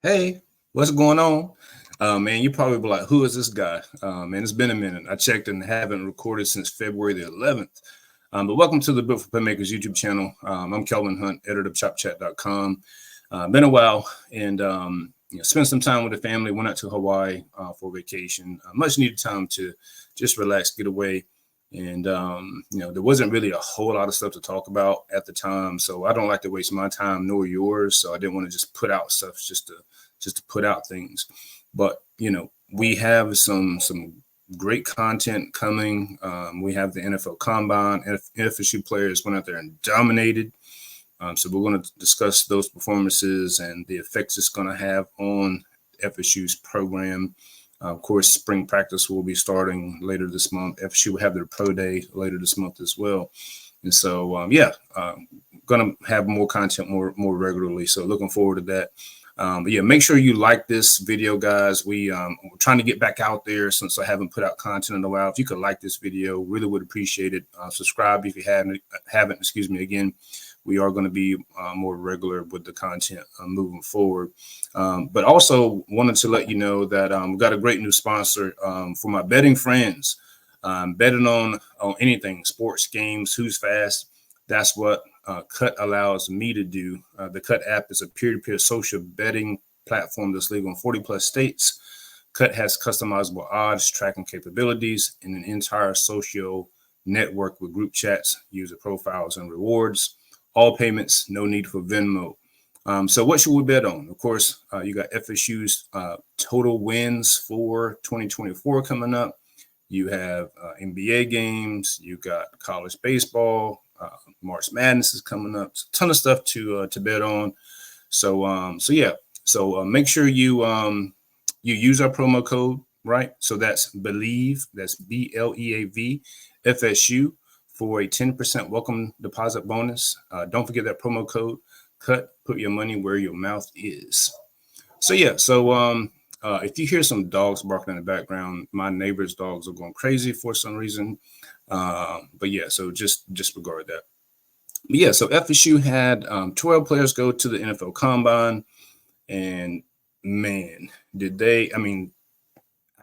Hey, what's going on? Man, you probably be like, who is this guy? Man, it's been a minute. I checked and haven't recorded since February the 11th. But welcome to the Built for Playmakers YouTube channel. I'm Kelvin Hunt, editor of ChopChat.com. Been a while and spent some time with the family. Went out to Hawaii for vacation. Much needed time to just relax, get away. And there wasn't really a whole lot of stuff to talk about at the time. So I don't like to waste my time nor yours. So I didn't want to just put out stuff just to put out things. But we have some great content coming. We have the NFL Combine. FSU players went out there and dominated. So we're going to discuss those performances and the effects it's going to have on FSU's program. Of course, spring practice will be starting later this month. FSU will have their pro day later this month as well. And so, going to have more content more regularly. So looking forward to that. But yeah, make sure you like this video, guys. We're trying to get back out there since I haven't put out content in a while. If you could like this video, really would appreciate it. Subscribe if you haven't. Again, we are going to be more regular with the content moving forward. But also wanted to let you know that we've got a great new sponsor for my betting friends. Betting on anything, sports, games, who's fast. That's what Cut allows me to do. The Cut app is a peer-to-peer social betting platform that's legal in 40 plus states. Cut has customizable odds, tracking capabilities, and an entire social network with group chats, user profiles, and rewards. All payments, no need for Venmo. So what should we bet on? Of course, you got FSU's total wins for 2024 coming up. You have NBA games. You got college baseball. March Madness is coming up. A ton of stuff to bet on. So make sure you use our promo code, right? So that's Believe. That's BLEAV FSU for a 10% welcome deposit bonus. Don't forget that promo code. Cut. Put your money where your mouth is. So if you hear some dogs barking in the background, my neighbor's dogs are going crazy for some reason. But yeah, so just disregard that. But yeah, so FSU had 12 players go to the NFL Combine, and man, did they! I mean,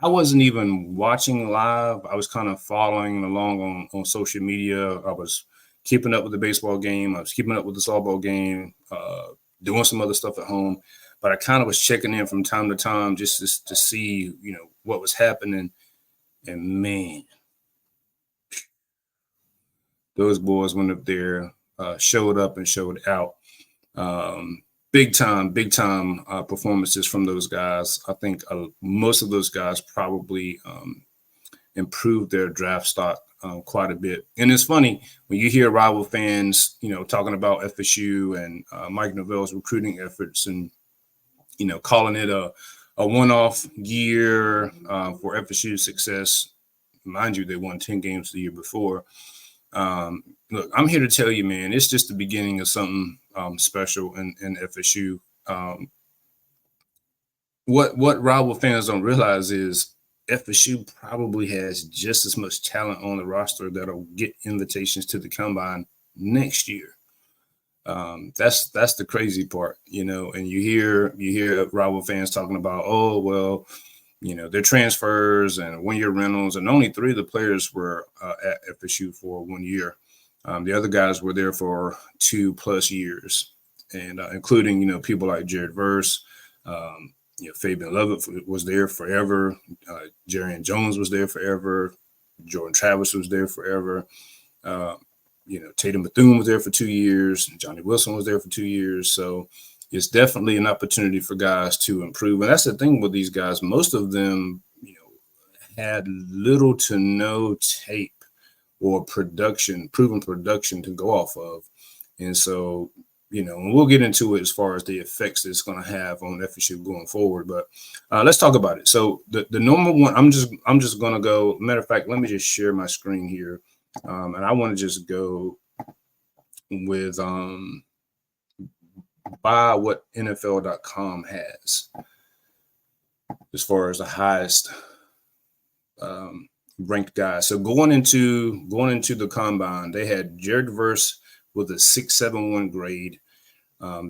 I wasn't even watching live. I was kind of following along on social media. I was keeping up with the baseball game. I was keeping up with the softball game, doing some other stuff at home. But I kind of was checking in from time to time just to see, what was happening. And man, those boys went up there, showed up and showed out. Big time performances from those guys. I think most of those guys probably improved their draft stock quite a bit. And it's funny when you hear rival fans, talking about FSU and Mike Norvell's recruiting efforts and, calling it a one-off year for FSU's success. Mind you, they won 10 games the year before. Look, I'm here to tell you, man, it's just the beginning of something special in FSU. What rival fans don't realize is FSU probably has just as much talent on the roster that'll get invitations to the Combine next year. That's the crazy part, and you hear rival fans talking about, oh, well, their transfers and one-year rentals, and only 3 of the players were at FSU for 1 year. The other guys were there for 2+ years, and including, people like Jared Verse, Fabian Lovett was there forever. Jarian Jones was there forever. Jordan Travis was there forever. Tatum Bethune was there for 2 years. Johnny Wilson was there for 2 years. So it's definitely an opportunity for guys to improve. And that's the thing with these guys. Most of them, had little to no tape or proven production to go off of. And so, and we'll get into it as far as the effects it's going to have on FSU going forward. But let's talk about it. So the normal one, I'm just going to go. Matter of fact, let me just share my screen here. And I want to just go with by what NFL.com has as far as the highest ranked guys. So going into the Combine, they had Jared Verse with a 6.71 grade.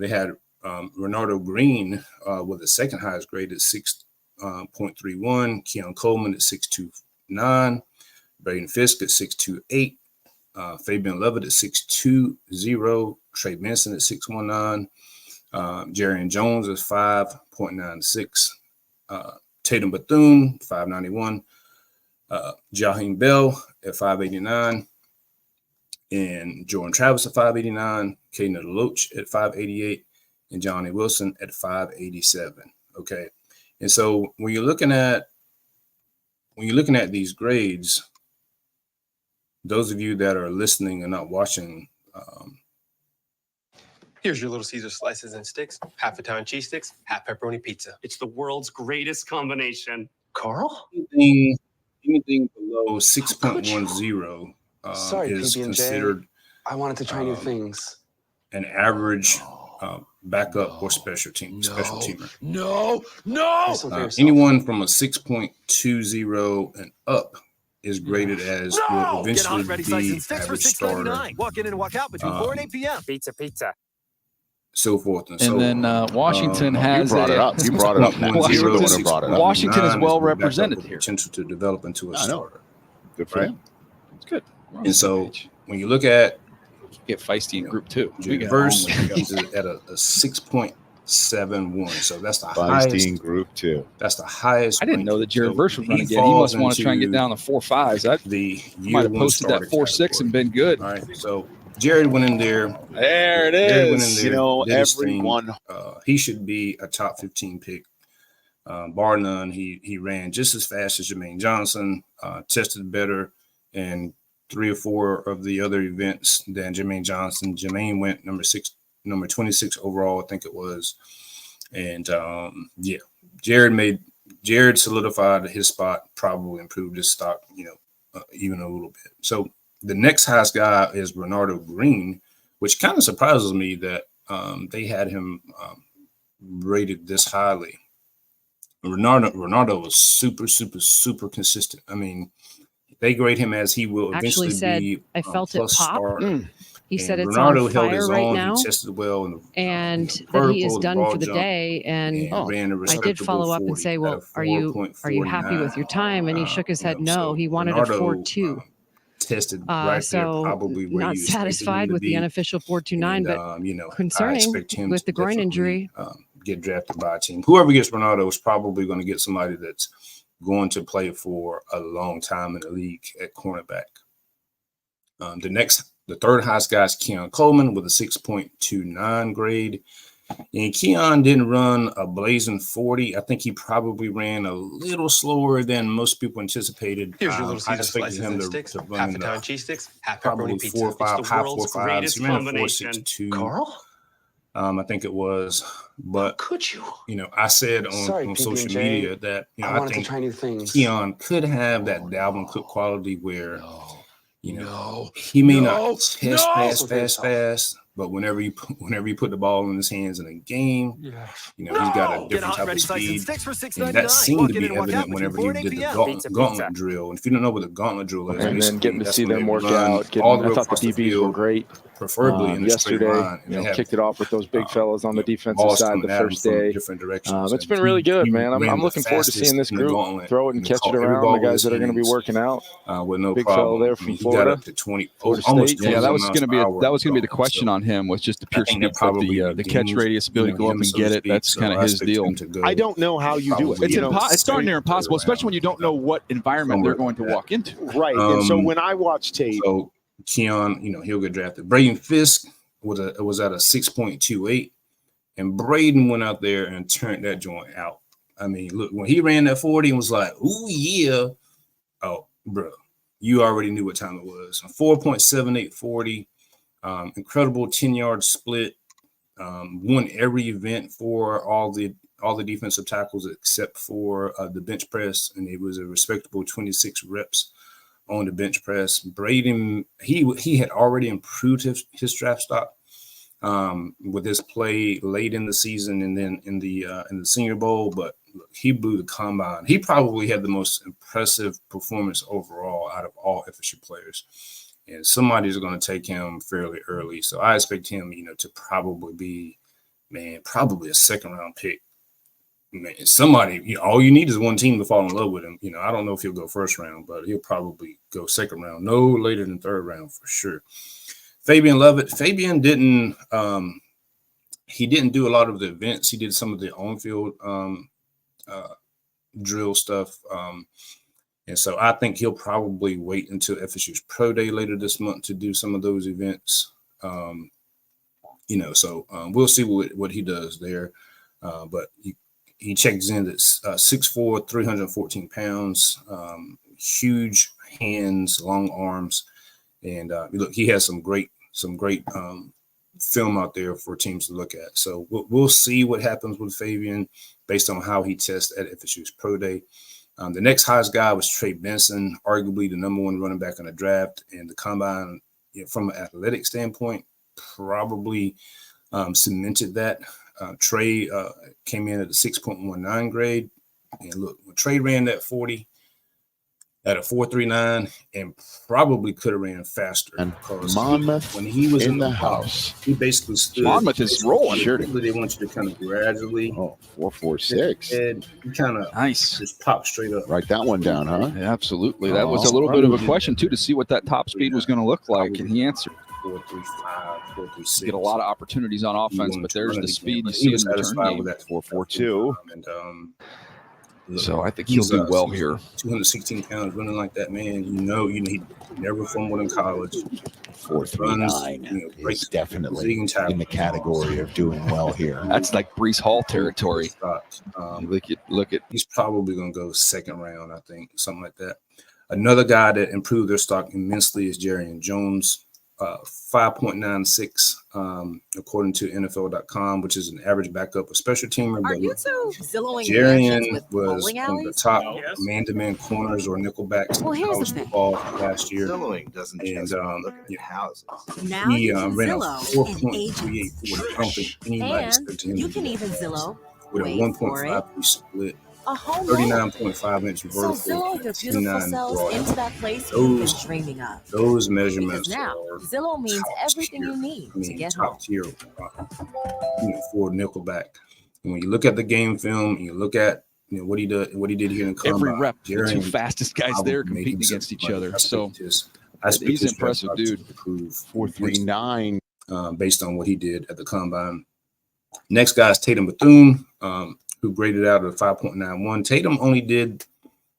They had Renardo Green with the second highest grade at 6.31. Keon Coleman at 6.29. Braden Fisk at 6.28. Fabian Lovett at 6.20. Trey Benson at 6.19. Jarian Jones is 5.96. Tatum Bethune, 5.91. Jaheim Bell at 5.89. And Jordan Travis at 5.89. Caden Deloach at 5.88. And Johnny Wilson at 5.87. Okay. And so when you're looking at these grades, those of you that are listening and not watching, here's your Little Caesar slices and sticks, half Italian cheese sticks, half pepperoni pizza. It's the world's greatest combination. Carl? Anything below 6.10 is considered. I wanted to try new things. An average backup or special teamer. No. Anyone from a 6.20 and up is graded as will eventually be average starter. Walk in and walk out between 4 and 8 p.m. Pizza. So forth and so on. And then Washington has you brought it up. You brought it up. Washington is well represented here. Potential to develop into a starter. Good for him. It's good. And so when you look at get feisty in group 2. Verse is at a 6.71. So that's the highest in group 2. That's the highest. I didn't know that Jared Verse was running again. He must want to try and get down to 4.5s. That might have posted that 4.6 and been good. All right. So Jared went in there. There it is. Everyone. He should be a top 15 pick. Bar none. He ran just as fast as Jermaine Johnson, tested better, and 3 or 4 of the other events than Jermaine Johnson. Jermaine went number 26 overall, I think it was. And Jared solidified his spot, probably improved his stock, even a little bit. So the next highest guy is Renardo Green, which kind of surprises me that they had him rated this highly. Renardo was super consistent. I mean, they grade him as he will eventually be I felt it pop. Starter. He said it's Renardo on held fire his right own. now, He tested well, and that he is done for the day. And ran a I did follow up and say, "Well, are you happy with your time?" And he shook his head. No, he wanted a 4.2. Tested right there, probably where not satisfied with the unofficial 4.29, but concerning with the groin injury. Get drafted by a team. Whoever gets Renardo is probably going to get somebody that's going to play for a long time in the league at cornerback. The third highest guy is Keon Coleman with a 6.29 grade. And Keon didn't run a blazing 40. I think he probably ran a little slower than most people anticipated. Here's your Little Caesar slices and sticks, half Italian cheese sticks, half pepperoni pizza. 4.5, high 4.5s. He ran a 4.62. Carl? I think it was. But could you? I said on social media that I think Keon could have that Dalvin Cook quality where he may not test fast, but whenever you put the ball in his hands in a game, he's got a different type of speed. And that seemed to be evident whenever he did the gauntlet drill. And if you don't know what the gauntlet drill is, and then getting to see them work out. I thought the DBs were great. Preferably in yesterday, kicked it off with those big fellas on the defensive side the first day. It's been really good, man. I'm looking forward to seeing this group throw it and catch it around. The guys that are going to be working out. With no big problem. Fella there from Florida. To 20, almost yeah, that was going to be the question on him, was just the pure speed of the catch radius, ability to go up and get it. That's kind of his deal. I don't know how you do it. It's darn near impossible, especially when you don't know what environment they're going to walk into. Right. And so when I watch tape, Keon, he'll get drafted. Braden Fisk was at a 6.28, and Braden went out there and turned that joint out. I mean, look, when he ran that 40 and was like, "Ooh yeah," oh, bro, you already knew what time it was. 4.78 40, incredible 10-yard split. Won every event for all the defensive tackles except for the bench press, and it was a respectable 26 reps on the bench press. Braden, he had already improved his draft stock with his play late in the season and then in the Senior Bowl, but look, he blew the combine. He probably had the most impressive performance overall out of all FSU players, and somebody's going to take him fairly early. So I expect him, to probably be man, probably a second-round pick. Man, somebody, all you need is one team to fall in love with him. I don't know if he'll go first round, but he'll probably go second round, no later than third round for sure. Fabian Lovett. Fabian didn't he didn't do a lot of the events. He did some of the on-field drill stuff. And so I think he'll probably wait until FSU's Pro Day later this month to do some of those events. So we'll see what he does there. But he checks in at 6'4", 314 pounds, huge hands, long arms. And look, he has some great film out there for teams to look at. So we'll see what happens with Fabian based on how he tests at FSU's Pro Day. The next highest guy was Trey Benson, arguably the number one running back in the draft. And the combine, from an athletic standpoint, probably cemented that. Trey came in at a 6.19 grade. And look, when Trey ran that 40 at a 4.39 and probably could have ran faster. And because Monmouth when he was in the house, he basically stood. Monmouth is rolling. Sure. They want you to kind of gradually. 4.46. He kind of nice. Just pop straight up. Write that one down, huh? Yeah, absolutely. That was a little bit of a question, too, to see what that top speed was going to look like. And he answered. 4.35, 4.36. Get a lot of opportunities on offense, but there's the speed you see in the return game. That 4.42. So I think he'll do well here. 216 pounds running like that, man. He never fumbled in college. 4.39 is definitely in the category of doing well here. That's like Breece Hall territory. Look at. He's probably going to go second round, I think, something like that. Another guy that improved their stock immensely is Jarian Jones. 5.96 according to NFL.com, which is an average backup, a special teamer. Are you two Zillowing Jarian was one of the top man-to-man corners or nickelbacks in college football last year. Zillowing doesn't just look at houses. Now he you can ran a Zillow 4.38. I don't think anybody expected him you to can do even that. Zillow With a 1.5 split. a home 39.5 inch vertical. So Zillow the beautiful 29 cells broad. into that place you've been dreaming of. Those measurements Because now are Zillow means top everything tier. you need I mean, to get top home. tier for nickelback. And when you look at the game film, and you look at what he did here in combine, every rep. The Jarian two fastest guys there competing against each other. So he's an impressive dude. 4.39 based on what he did at the combine. Next guy is Tatum Bethune, who graded out at 5.91. Tatum only did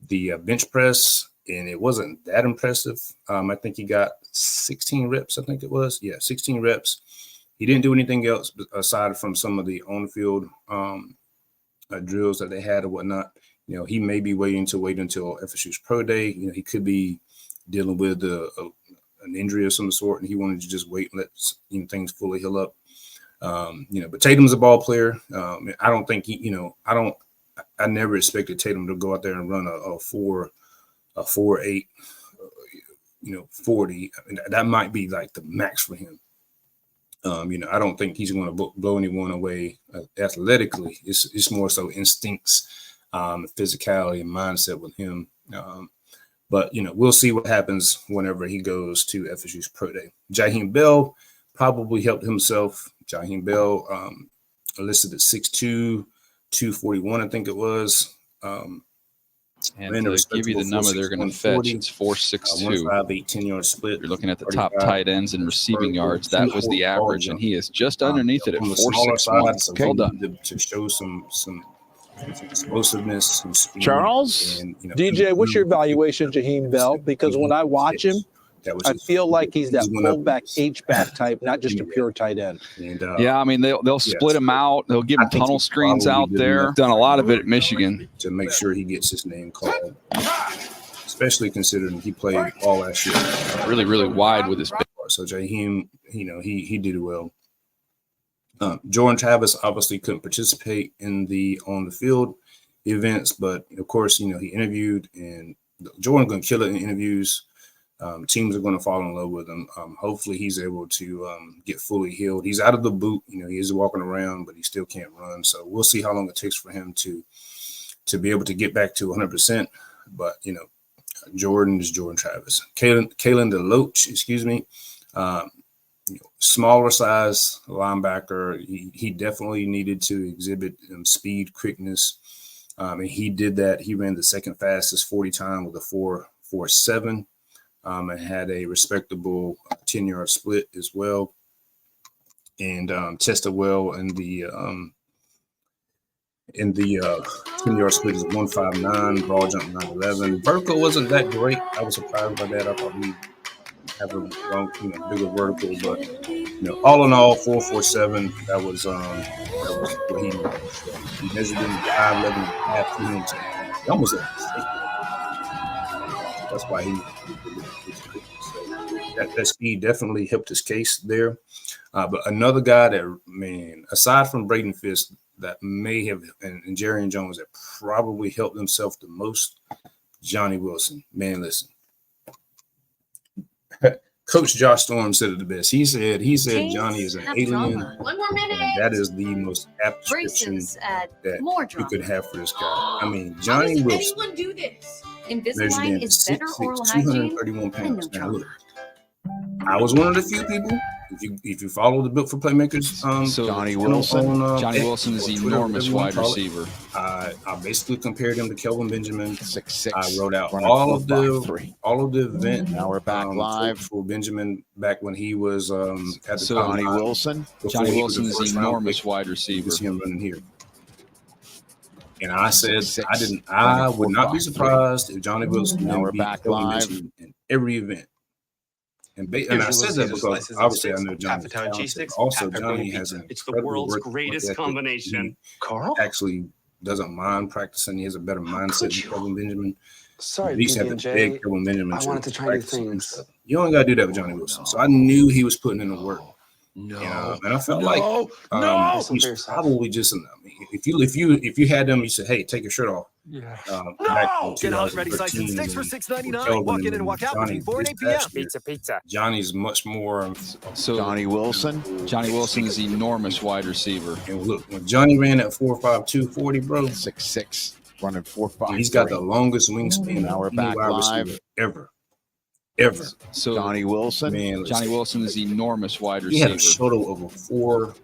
the bench press, and it wasn't that impressive. I think he got 16 reps, I think it was. Yeah, 16 reps. He didn't do anything else aside from some of the on-field drills that they had or whatnot. He may be waiting until FSU's Pro Day. He could be dealing with an injury of some sort, and he wanted to just wait and let things fully heal up. But Tatum's a ball player. I don't think I never expected Tatum to go out there and run a 4.8, 40. I mean, that might be like the max for him. I don't think he's going to blow anyone away athletically. It's more so instincts, physicality, and mindset with him. But we'll see what happens whenever he goes to FSU's Pro Day. Jaheim Bell probably helped himself. Jaheim Bell listed at 6'2", 241, I think it was. And to give you the number they're going to fetch, it's 4.62. 1.58, 10-yard split. You're looking at the top tight ends and receiving yards. That was the average, and he is just underneath it at 4.61. Well done. To show some explosiveness, some speed. Charles? And, DJ, what's your evaluation of Jaheim Bell? Because when I watch him, I feel like he's that fullback H-back type, not just a pure tight end. And, yeah, I mean, they'll split him out. They'll give him tunnel screens out there. Done a lot of it at Michigan. To make sure he gets his name called, especially considering he played all last year. Really, really wide with his big. So Jaheim, he did well. Jordan Travis obviously couldn't participate in the on the field events, but of course, he interviewed, and Jordan's going to kill it in interviews. Teams are going to fall in love with him. Hopefully he's able to get fully healed. He's out of the boot. He is walking around, but he still can't run. So we'll see how long it takes for him to be able to get back to 100%. But, Jordan is Jordan Travis. Kalen DeLoach, smaller size linebacker. He definitely needed to exhibit speed, quickness. And he did that. He ran the second fastest 40 time with a 4.47 and had a respectable 10-yard split as well. And tested well in the 10-yard split is 159, ball jump 911. Vertical wasn't that great. I was surprised by that. I thought he have a long, bigger vertical, but all in all, 4.47. That was what he measured in 5'11" and a half. He almost had safety. That's why he. So that speed definitely helped his case there. But another guy that, aside from Braden Fisk, that may have, and Jerry Jones, that probably helped himself the most, Johnny Wilson. Man, listen. Coach Josh Storm said it the best. He said Johnny is an alien. One more minute. And that is the most apt description that you could have for this guy. Johnny Wilson. Anyone do this? Invisalign is better oral hygiene. 231 pounds. Now look, I was one of the few people. If you follow the Built for Playmakers, Johnny Wilson. Johnny Wilson is an enormous wide receiver. I basically compared him to Kelvin Benjamin. 6'6". I wrote out all of the event. Now we're back live for Benjamin back when he was at the Johnny Wilson. Johnny Wilson is an enormous wide receiver. See him running here. And I said I would not be surprised if Johnny Wilson now beat Kelvin Benjamin in every event. And I said that because obviously I know Johnny. Also, Johnny has it's the world's greatest combination. Carl actually doesn't mind practicing. He has a better mindset than Kelvin Benjamin. Sorry, at least have to beg Kelvin Benjamin. I wanted to try new things. You only got to do that with Johnny Wilson. So I knew he was putting in the work. And I felt like he's probably just. If you had them, you said, "Hey, take your shirt off." Yeah. Get hot, ready, size and sticks for $6.99. Walk in and walk out between 4 and 8 p.m. Pizza. Johnny's much more. So Johnny Wilson. Johnny Wilson is an enormous wide receiver. And look, when Johnny ran at 4.52 40, bro, 6'6", running 4.5. He's got the longest wingspan now we're back live ever. So Johnny Wilson. Man, Johnny Wilson is an enormous wide receiver. He had a shuttle of a 4.11,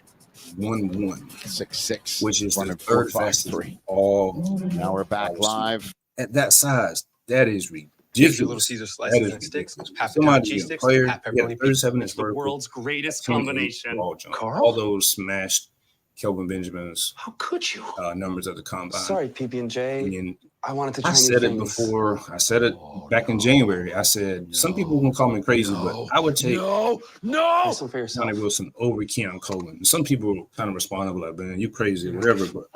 6'6", which is running the third fastest. Now we're back live at that size. That is ridiculous. Little Caesar slices and sticks, half cheese sticks, half pepperoni pizza. It's the world's greatest combination. Carl? All those smashed Kelvin Benjamin's. How could you? Numbers at the combine. Sorry, PB&J. I wanted to try I said it before. I said it back in January. I said some people will call me crazy, but I would take Johnny Wilson over Keon Coleman. Some people kind of responded like, "Man, you crazy, whatever." But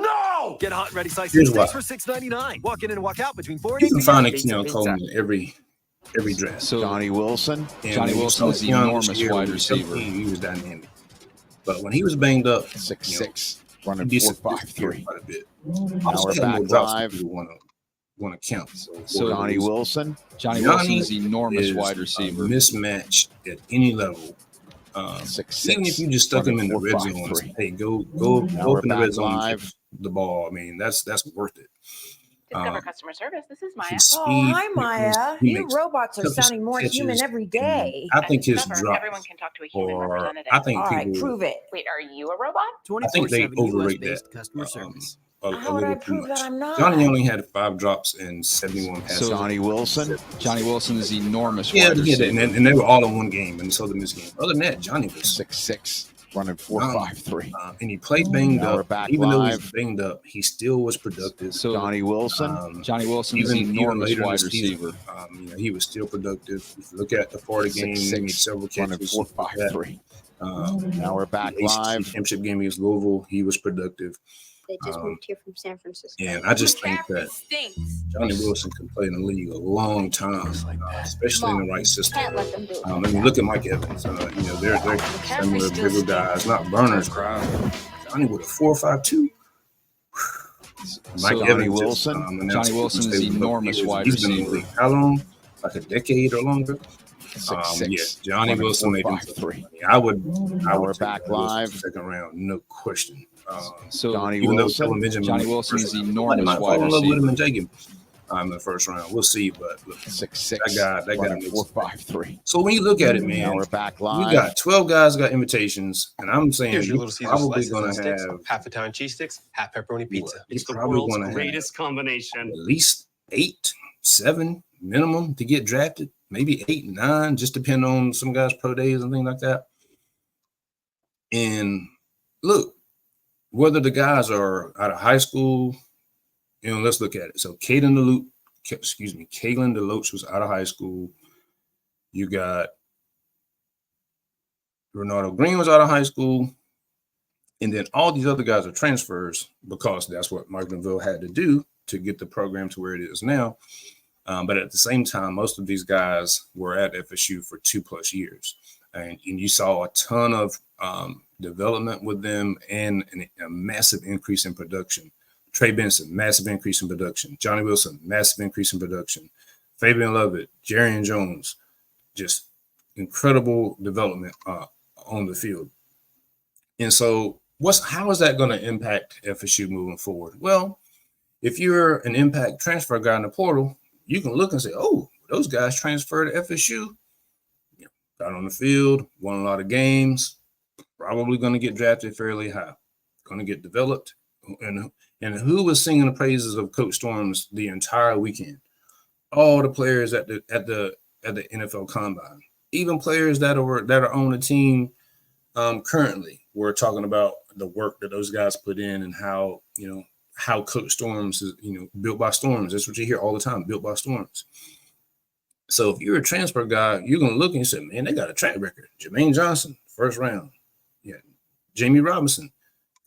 Get hot, ready, size and sticks for $6.99. Walk in and walk out between 4 and 8 you can find a Keon Coleman in every draft. So Johnny Wilson. Johnny Wilson is an enormous wide receiver. He was dynamic, but when he was banged up, 6'6", running 4.53. Quite a bit. Now we're back live. Want to count. So Johnny Wilson. Johnny Wilson is an enormous wide receiver. Mismatch at any level. 6'6", even if you just stuck him in the red zone, and say, hey, go open the red zone, and catch the ball. That's worth it. Discover customer service. This is Maya. Hi, Maya. You robots are sounding more human every day. I think his drop. Everyone can talk to a human representative. I think All right, people. prove it. Wait, are you a robot? I think they overrate that. Customer service. How would I prove that I'm not? Johnny only had 5 drops and 71 passes. So Johnny Wilson. Johnny Wilson is enormous wide Yeah, receiver. and they were all in one game, and so the missed game. Other than that, Johnny was 6'6", running 4.53. And he played banged Now we're up. back Even though he live. was banged up, he still was productive. So Johnny Wilson. Johnny Wilson is an enormous later in wide the season, receiver. he was still productive. If you look at the Florida game, he made several running catches. 4.53. Now we're back the ACC live. championship game against Louisville, he was productive. They just moved here from San Francisco. And I just think that Johnny Wilson can play in the league a long time, especially in the right system. Can't let them do it. I mean, look at Mike Evans. They're similar bigger guys, not burners. Johnny with a 4.52. Mike Johnny Evans Wilson. Johnny Wilson is an enormous wide He's been in the receiver. league how long? Like a decade or longer. 6'6". Johnny Wilson made him 4.53. I would We're back live. Second round, no question. So Johnny even though Wilson. Kelvin Benjamin, Johnny Wilson is somebody enormous might wide fall in love with him receiver. and take him. in the first round. We'll see, but look, 6'6", that guy 4.53. So when you look at it, man, now we're back live. You got 12 guys got invitations, and I'm saying Here's your you're Little Caesar probably slices going and to sticks, have half Italian cheese sticks, half pepperoni pizza. It's the probably world's gonna have greatest combination. at least 8, 7 minimum to get drafted, maybe 8, 9, just depending on some guys' pro days and things like that. And look, whether the guys are out of high school, let's look at it. So Kalen DeLoach was out of high school. You got Ronaldo Green was out of high school. And then all these other guys are transfers because that's what Mike Norvell had to do to get the program to where it is now. But at the same time, most of these guys were at FSU for 2+ years. And you saw a ton of development with them and a massive increase in production. Trey Benson, massive increase in production. Johnny Wilson, massive increase in production. Fabian Lovett, Jarian Jones, just incredible development on the field. And so how is that going to impact FSU moving forward? Well, if you're an impact transfer guy in the portal, you can look and say, oh, those guys transferred to FSU, got on the field, won a lot of games, probably going to get drafted fairly high, going to get developed. And who was singing the praises of Coach Storms the entire weekend? All the players at the NFL Combine, even players that are on the team currently, were talking about the work that those guys put in and how Coach Storms is built by Storms. That's what you hear all the time, built by Storms. So if you're a transfer guy, you're gonna look and you say, man, they got a track record. Jermaine Johnson, first round. Yeah, Jamie Robinson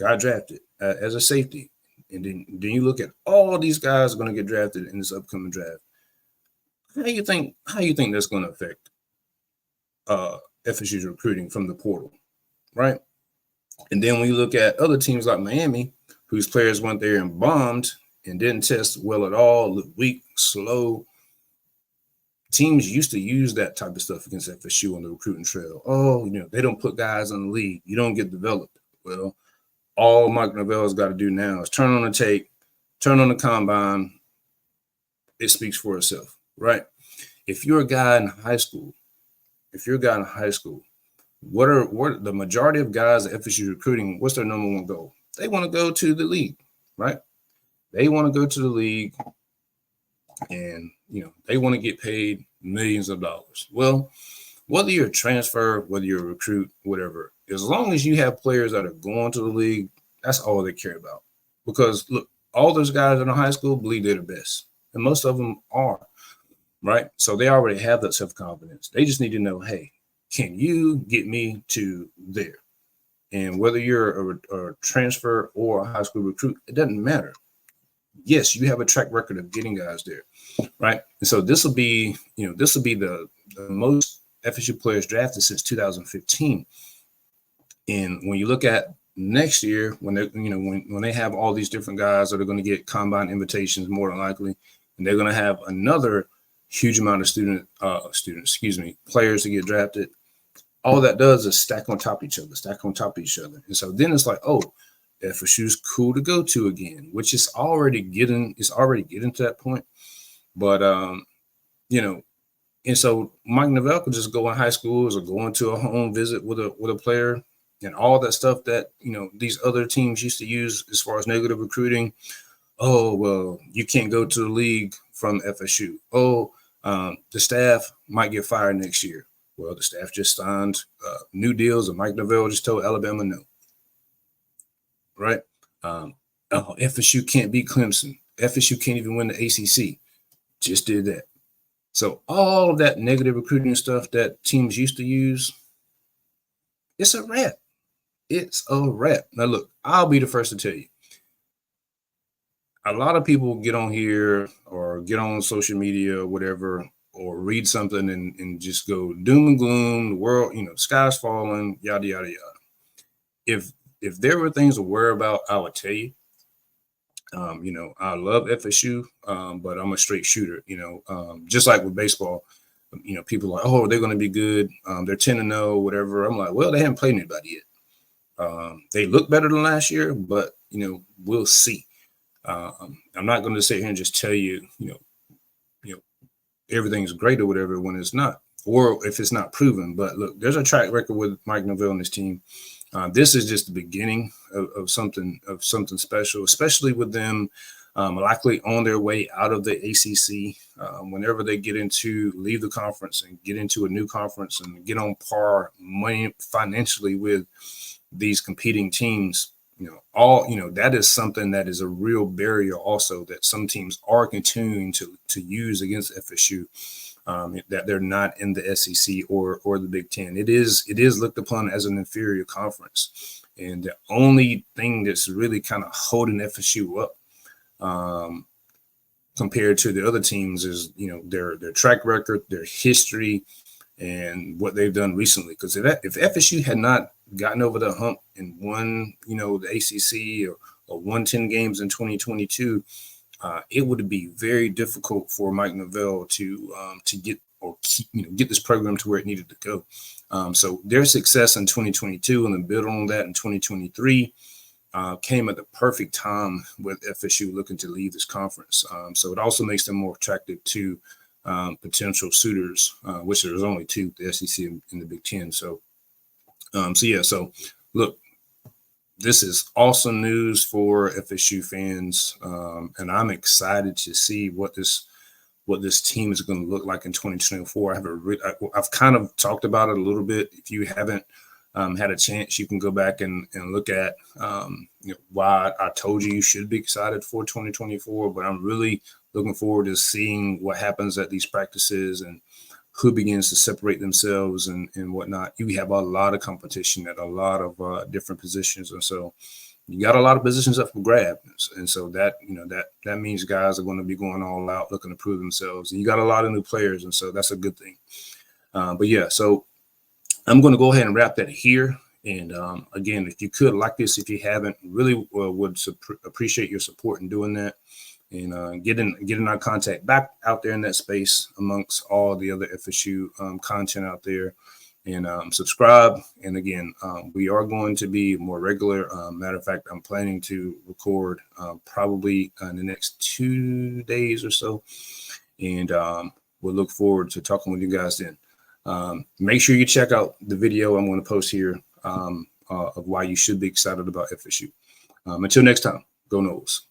got drafted as a safety. And then you look at all these guys are going to get drafted in this upcoming draft. How you think that's going to affect FSU's recruiting from the portal, right? And then when you look at other teams like Miami, whose players went there and bombed and didn't test well at all, looked weak, slow. Teams used to use that type of stuff against FSU on the recruiting trail. Oh, they don't put guys in the league. You don't get developed. Well, all Mike Norvell's got to do now is turn on the tape, turn on the combine. It speaks for itself, right? If you're a guy in high school, what are the majority of guys at FSU recruiting? What's their number one goal? They want to go to the league, right? They want to go to the league, and they want to get paid millions of dollars. Well, whether you're a transfer, whether you're a recruit, whatever, as long as you have players that are going to the league, that's all they care about. Because look, all those guys in high school believe they're the best, and most of them are, right? So they already have that self-confidence. They just need to know, hey, can you get me to there? And whether you're a transfer or a high school recruit, it doesn't matter. Yes, you have a track record of getting guys there, right? And so this will be the most FSU players drafted since 2015. And when you look at next year, when they have all these different guys that are going to get combine invitations, more than likely, and they're going to have another huge amount of players to get drafted. All that does is stack on top of each other. And so then it's like, oh, FSU's cool to go to again, which is already getting to that point. But and so Mike Norvell could just go in high schools or go into a home visit with a player and all that stuff that these other teams used to use as far as negative recruiting. Oh, well, you can't go to the league from FSU. Oh, the staff might get fired next year. Well, the staff just signed new deals, and Mike Norvell just told Alabama no. Right? FSU can't beat Clemson. FSU can't even win the ACC. Just did that. So all of that negative recruiting stuff that teams used to use, it's a wrap. It's a wrap. Now, look, I'll be the first to tell you. A lot of people get on here or get on social media or whatever, or read something and just go doom and gloom, the world, the sky's falling, yada, yada, yada. If there were things to worry about, I would tell you. I love FSU, but I'm a straight shooter, just like with baseball. People are like, oh, they're going to be good. They're 10-0, whatever. I'm like, well, they haven't played anybody yet. They look better than last year, but, we'll see. I'm not going to sit here and just tell you, everything's great or whatever when it's not, or if it's not proven. But look, there's a track record with Mike Norvell and his team. This is just the beginning of something special, especially with them likely on their way out of the ACC. Whenever they leave the conference and get into a new conference and get on par financially with these competing teams, that is something that is a real barrier also that some teams are continuing to use against FSU. That they're not in the SEC or the Big Ten. It is looked upon as an inferior conference, and the only thing that's really kind of holding FSU up compared to the other teams is their track record, their history, and what they've done recently. Because if FSU had not gotten over the hump and won the ACC or won 10 games in 2022. It would be very difficult for Mike Norvell to get this program to where it needed to go. So their success in 2022 and then build on that in 2023 came at the perfect time with FSU looking to leave this conference. So it also makes them more attractive to potential suitors, which there's only two, the SEC and the Big Ten. So look. This is awesome news for FSU fans, and I'm excited to see what this team is going to look like in 2024. I've kind of talked about it a little bit. If you haven't had a chance, you can go back and look at why I told you should be excited for 2024. But I'm really looking forward to seeing what happens at these practices and who begins to separate themselves and whatnot. You have a lot of competition at a lot of different positions. And so you got a lot of positions up for grabs. And so that means guys are going to be going all out, looking to prove themselves. And you got a lot of new players. And so that's a good thing. So I'm going to go ahead and wrap that here. And again, if you could like this, if you haven't, really would appreciate your support in doing that. And getting our contact back out there in that space amongst all the other FSU content out there, and subscribe. And again, we are going to be more regular. Matter of fact, I'm planning to record probably in the next 2 days or so, and we'll look forward to talking with you guys then. Make sure you check out the video I'm going to post here of why you should be excited about FSU. Until next time, go Noles.